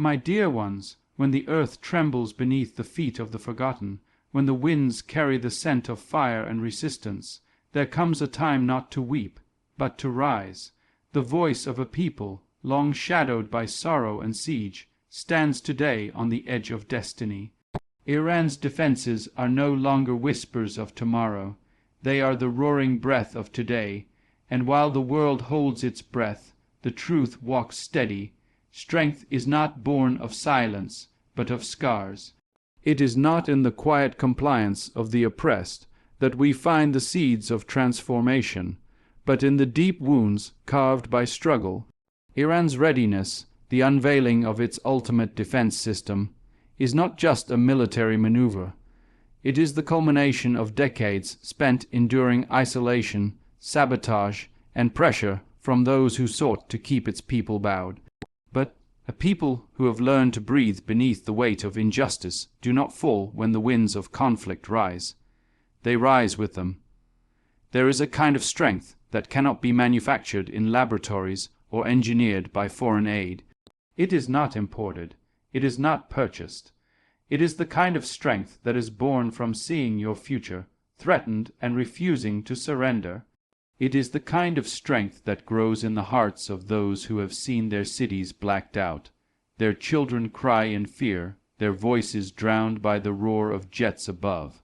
My dear ones, when the earth trembles beneath the feet of the forgotten, when the winds carry the scent of fire and resistance, there comes a time not to weep, but to rise. The voice of a people, long shadowed by sorrow and siege, stands today on the edge of destiny. Iran's defenses are no longer whispers of tomorrow. They are the roaring breath of today, and while the world holds its breath, the truth walks steady. Strength is not born of silence, but of scars. It is not in the quiet compliance of the oppressed that we find the seeds of transformation, but in the deep wounds carved by struggle. Iran's readiness, the unveiling of its ultimate defense system, is not just a military maneuver. It is the culmination of decades spent enduring isolation, sabotage, and pressure from those who sought to keep its people bowed. But a people who have learned to breathe beneath the weight of injustice do not fall when the winds of conflict rise. They rise with them. There is a kind of strength that cannot be manufactured in laboratories or engineered by foreign aid. It is not imported. It is not purchased. It is the kind of strength that is born from seeing your future threatened and refusing to surrender. It is the kind of strength that grows in the hearts of those who have seen their cities blacked out, their children cry in fear, their voices drowned by the roar of jets above.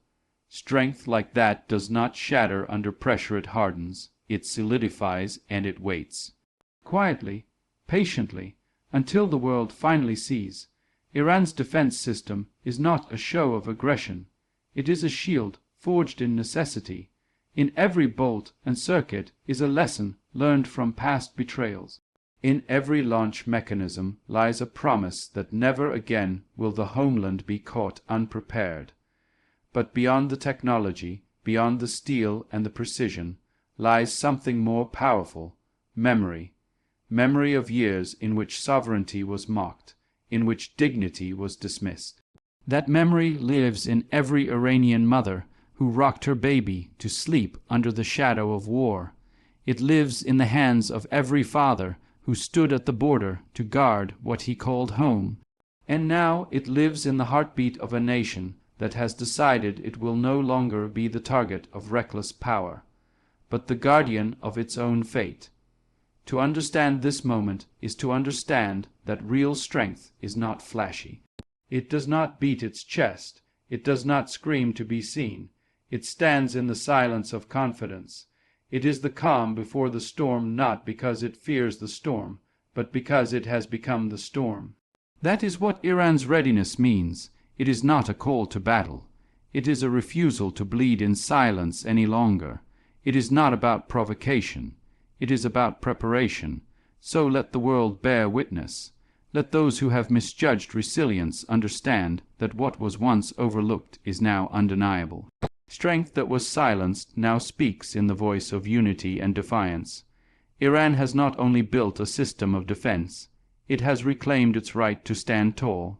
Strength like that does not shatter under pressure. It hardens, it solidifies, and it waits. Quietly, patiently, until the world finally sees. Iran's defense system is not a show of aggression. It is a shield forged in necessity. In every bolt and circuit is a lesson learned from past betrayals. In every launch mechanism lies a promise that never again will the homeland be caught unprepared. But beyond the technology, beyond the steel and the precision, lies something more powerful: memory. Memory of years in which sovereignty was mocked, in which dignity was dismissed. That memory lives in every Iranian mother who rocked her baby to sleep under the shadow of war. It lives in the hands of every father who stood at the border to guard what he called home. And now it lives in the heartbeat of a nation that has decided it will no longer be the target of reckless power, but the guardian of its own fate. To understand this moment is to understand that real strength is not flashy. It does not beat its chest. It does not scream to be seen. It stands in the silence of confidence. It is the calm before the storm, not because it fears the storm, but because it has become the storm. That is what Iran's readiness means. It is not a call to battle. It is a refusal to bleed in silence any longer. It is not about provocation. It is about preparation. So let the world bear witness. Let those who have misjudged resilience understand that what was once overlooked is now undeniable. Strength that was silenced now speaks in the voice of unity and defiance. Iran has not only built a system of defense, it has reclaimed its right to stand tall.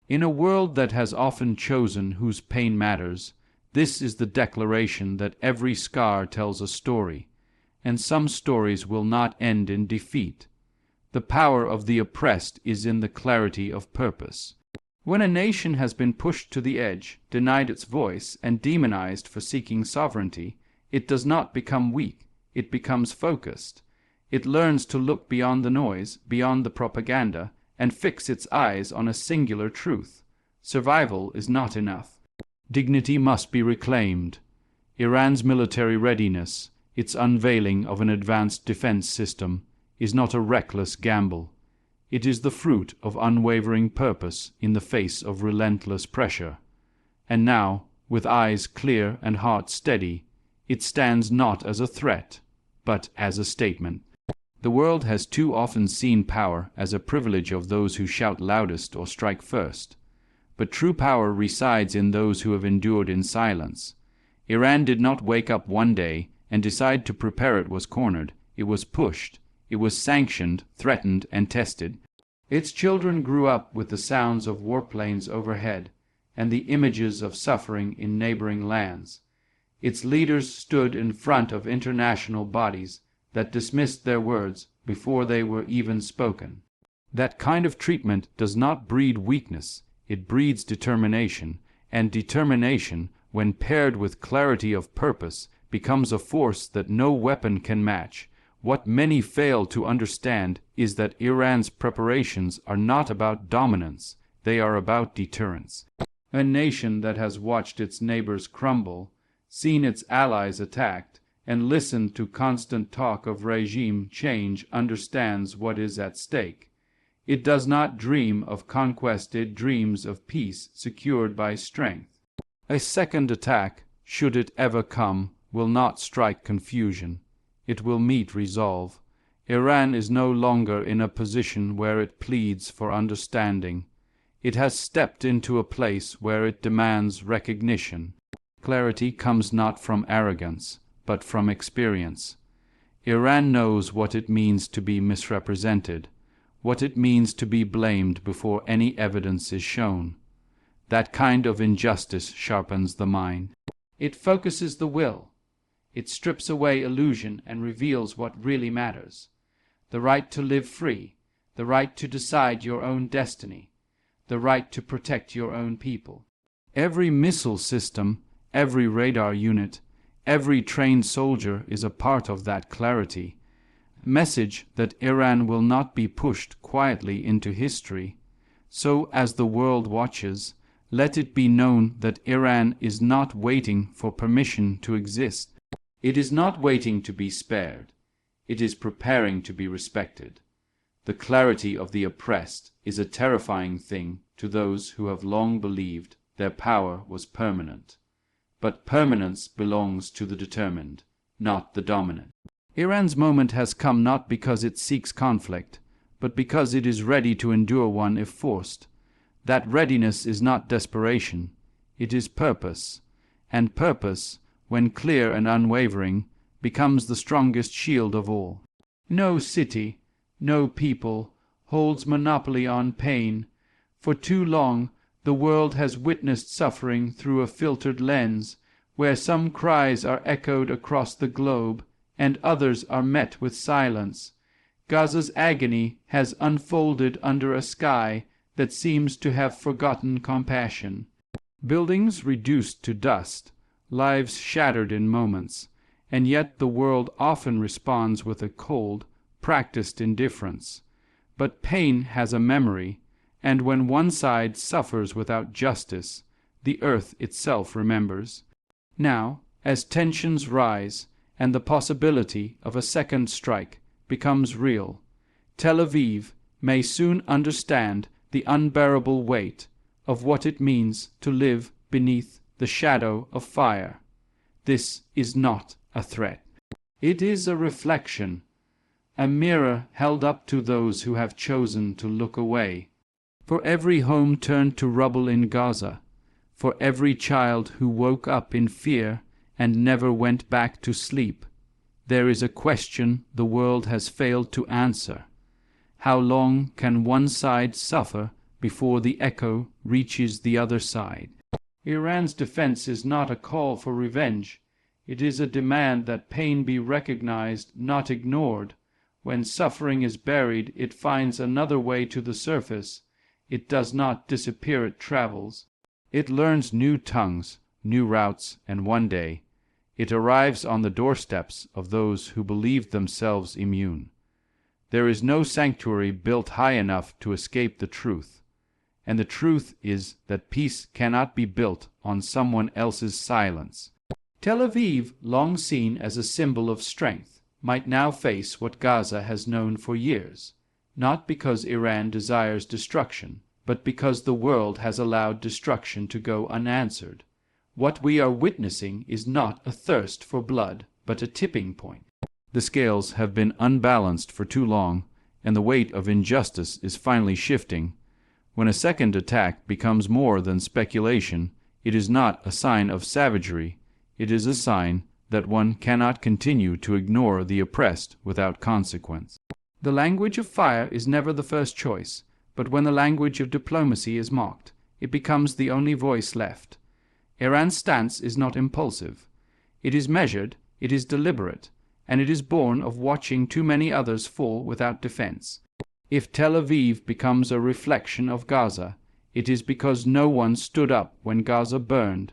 In a world that has often chosen whose pain matters, this is the declaration that every scar tells a story, and some stories will not end in defeat. The power of the oppressed is in the clarity of purpose. When a nation has been pushed to the edge, denied its voice, and demonized for seeking sovereignty, it does not become weak, it becomes focused. It learns to look beyond the noise, beyond the propaganda, and fix its eyes on a singular truth. Survival is not enough. Dignity must be reclaimed. Iran's military readiness, its unveiling of an advanced defense system, is not a reckless gamble. It is the fruit of unwavering purpose in the face of relentless pressure. And now, with eyes clear and heart steady, it stands not as a threat, but as a statement. The world has too often seen power as a privilege of those who shout loudest or strike first. But true power resides in those who have endured in silence. Iran did not wake up one day and decide to prepare. It was cornered. It was pushed. It was sanctioned, threatened, and tested. Its children grew up with the sounds of warplanes overhead and the images of suffering in neighboring lands. Its leaders stood in front of international bodies that dismissed their words before they were even spoken. That kind of treatment does not breed weakness, it breeds determination, and determination, when paired with clarity of purpose, becomes a force that no weapon can match. What many fail to understand is that Iran's preparations are not about dominance, they are about deterrence. A nation that has watched its neighbors crumble, seen its allies attacked, and listened to constant talk of regime change understands what is at stake. It does not dream of conquest, it dreams of peace secured by strength. A second attack, should it ever come, will not strike confusion. It will meet resolve. Iran is no longer in a position where it pleads for understanding. It has stepped into a place where it demands recognition. Clarity comes not from arrogance, but from experience. Iran knows what it means to be misrepresented, what it means to be blamed before any evidence is shown. That kind of injustice sharpens the mind. It focuses the will. It strips away illusion and reveals what really matters. The right to live free, the right to decide your own destiny, the right to protect your own people. Every missile system, every radar unit, every trained soldier is a part of that clarity. Message that Iran will not be pushed quietly into history. So as the world watches, let it be known that Iran is not waiting for permission to exist. It is not waiting to be spared. It is preparing to be respected. The clarity of the oppressed is a terrifying thing to those who have long believed their power was permanent. But permanence belongs to the determined, not the dominant. Iran's moment has come not because it seeks conflict, but because it is ready to endure one if forced. That readiness is not desperation, it is purpose, and purpose, when clear and unwavering, becomes the strongest shield of all. No city, no people, holds monopoly on pain. For too long the world has witnessed suffering through a filtered lens, where some cries are echoed across the globe, and others are met with silence. Gaza's agony has unfolded under a sky that seems to have forgotten compassion. Buildings reduced to dust, lives shattered in moments, and yet the world often responds with a cold, practiced indifference. But pain has a memory, and when one side suffers without justice, the earth itself remembers. Now, as tensions rise, and the possibility of a second strike becomes real, Tel Aviv may soon understand the unbearable weight of what it means to live beneath the shadow of fire. This is not a threat. It is a reflection, a mirror held up to those who have chosen to look away. For every home turned to rubble in Gaza, for every child who woke up in fear and never went back to sleep, there is a question the world has failed to answer. How long can one side suffer before the echo reaches the other side? Iran's defense is not a call for revenge. It is a demand that pain be recognized, not ignored. When suffering is buried, it finds another way to the surface. It does not disappear, it travels. It learns new tongues, new routes, and one day it arrives on the doorsteps of those who believed themselves immune. There is no sanctuary built high enough to escape the truth, and the truth is that peace cannot be built on someone else's silence. Tel Aviv, long seen as a symbol of strength, might now face what Gaza has known for years, not because Iran desires destruction, but because the world has allowed destruction to go unanswered. What we are witnessing is not a thirst for blood, but a tipping point. The scales have been unbalanced for too long, and the weight of injustice is finally shifting. When a second attack becomes more than speculation, it is not a sign of savagery. It is a sign that one cannot continue to ignore the oppressed without consequence. The language of fire is never the first choice, but when the language of diplomacy is mocked, it becomes the only voice left. Iran's stance is not impulsive. It is measured, it is deliberate, and it is born of watching too many others fall without defense. If Tel Aviv becomes a reflection of Gaza, it is because no one stood up when Gaza burned.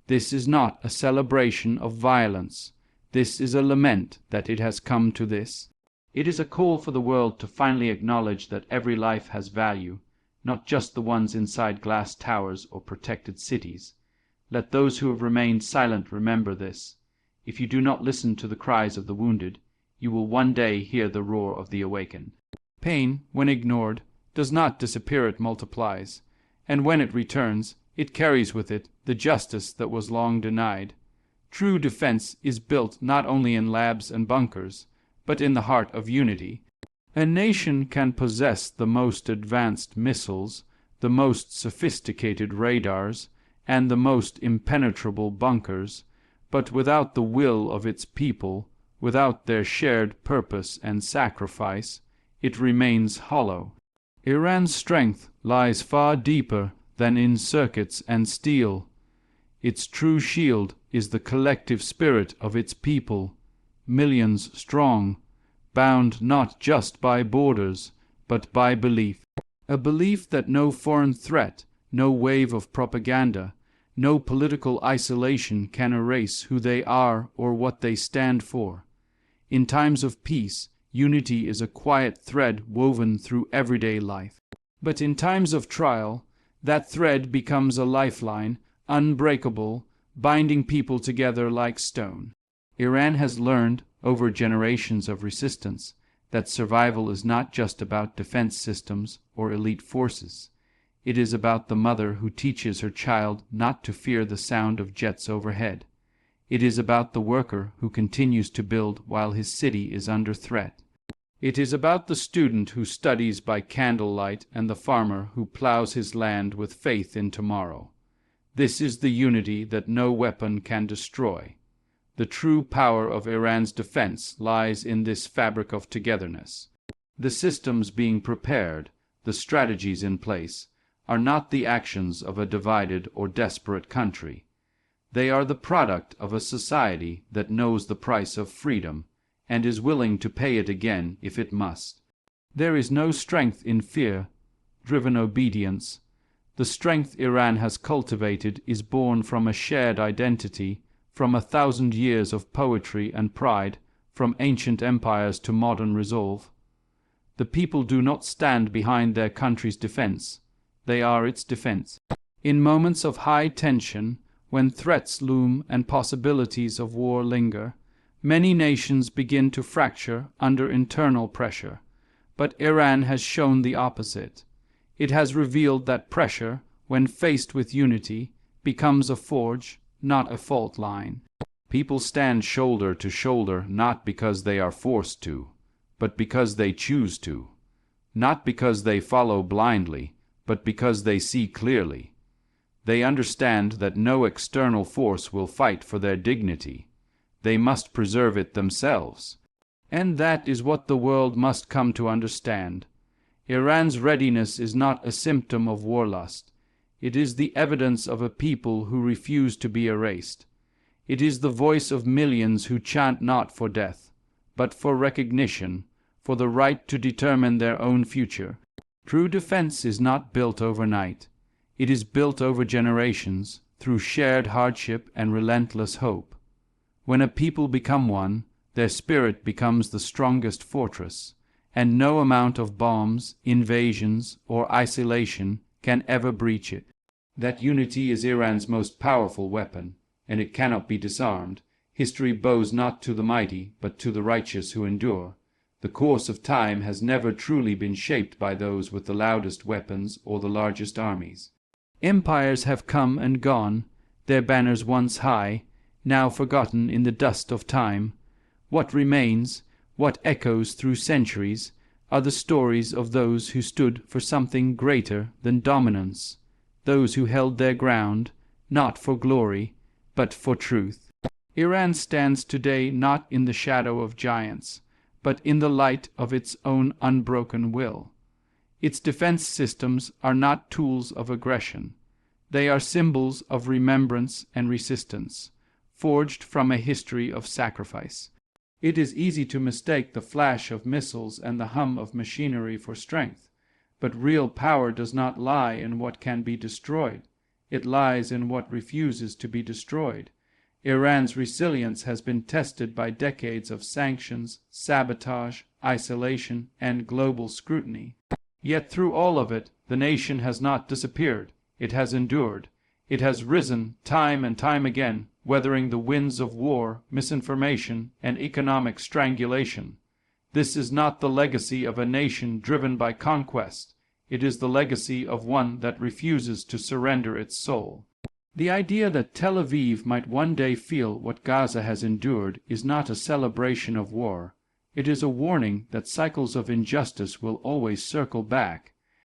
This is not a celebration of violence. This is a lament that it has come to this. It is a call for the world to finally acknowledge that every life has value, not just the ones inside glass towers or protected cities. Let those who have remained silent remember this. If you do not listen to the cries of the wounded, you will one day hear the roar of the awakened. Pain, when ignored, does not disappear, it multiplies, and when it returns, it carries with it the justice that was long denied. True defense is built not only in labs and bunkers, but in the heart of unity. A nation can possess the most advanced missiles, the most sophisticated radars, and the most impenetrable bunkers, but without the will of its people, without their shared purpose and sacrifice, it remains hollow. Iran's strength lies far deeper than in circuits and steel. Its true shield is the collective spirit of its people, millions strong, bound not just by borders, but by belief. A belief that no foreign threat, no wave of propaganda, no political isolation can erase who they are or what they stand for. In times of peace, unity is a quiet thread woven through everyday life. But in times of trial, that thread becomes a lifeline, unbreakable, binding people together like stone. Iran has learned, over generations of resistance, that survival is not just about defense systems or elite forces. It is about the mother who teaches her child not to fear the sound of jets overhead. It is about the worker who continues to build while his city is under threat. It is about the student who studies by candlelight and the farmer who plows his land with faith in tomorrow. This is the unity that no weapon can destroy. The true power of Iran's defense lies in this fabric of togetherness. The systems being prepared, the strategies in place, are not the actions of a divided or desperate country. They are the product of a society that knows the price of freedom and is willing to pay it again if it must. There is no strength in fear-driven obedience. The strength Iran has cultivated is born from a shared identity, from 1,000 years of poetry and pride, from ancient empires to modern resolve. The people do not stand behind their country's defense. They are its defense. In moments of high tension, when threats loom and possibilities of war linger, many nations begin to fracture under internal pressure. But Iran has shown the opposite. It has revealed that pressure, when faced with unity, becomes a forge, not a fault line. People stand shoulder to shoulder not because they are forced to, but because they choose to. Not because they follow blindly, but because they see clearly. They understand that no external force will fight for their dignity. They must preserve it themselves. And that is what the world must come to understand. Iran's readiness is not a symptom of warlust. It is the evidence of a people who refuse to be erased. It is the voice of millions who chant not for death, but for recognition, for the right to determine their own future. True defense is not built overnight. It is built over generations, through shared hardship and relentless hope. When a people become one, their spirit becomes the strongest fortress, and no amount of bombs, invasions, or isolation can ever breach it. That unity is Iran's most powerful weapon, and it cannot be disarmed. History bows not to the mighty, but to the righteous who endure. The course of time has never truly been shaped by those with the loudest weapons or the largest armies. Empires have come and gone, their banners once high, now forgotten in the dust of time. What remains, what echoes through centuries, are the stories of those who stood for something greater than dominance, those who held their ground, not for glory, but for truth. Iran stands today not in the shadow of giants, but in the light of its own unbroken will. Its defense systems are not tools of aggression. They are symbols of remembrance and resistance, forged from a history of sacrifice. It is easy to mistake the flash of missiles and the hum of machinery for strength, but real power does not lie in what can be destroyed. It lies in what refuses to be destroyed. Iran's resilience has been tested by decades of sanctions, sabotage, isolation, and global scrutiny. Yet through all of it, the nation has not disappeared. It has endured. It has risen time and time again, weathering the winds of war, misinformation, and economic strangulation. This is not the legacy of a nation driven by conquest. It is the legacy of one that refuses to surrender its soul. The idea that Tel Aviv might one day feel what Gaza has endured is not a celebration of war. It is a warning that cycles of injustice will always circle back.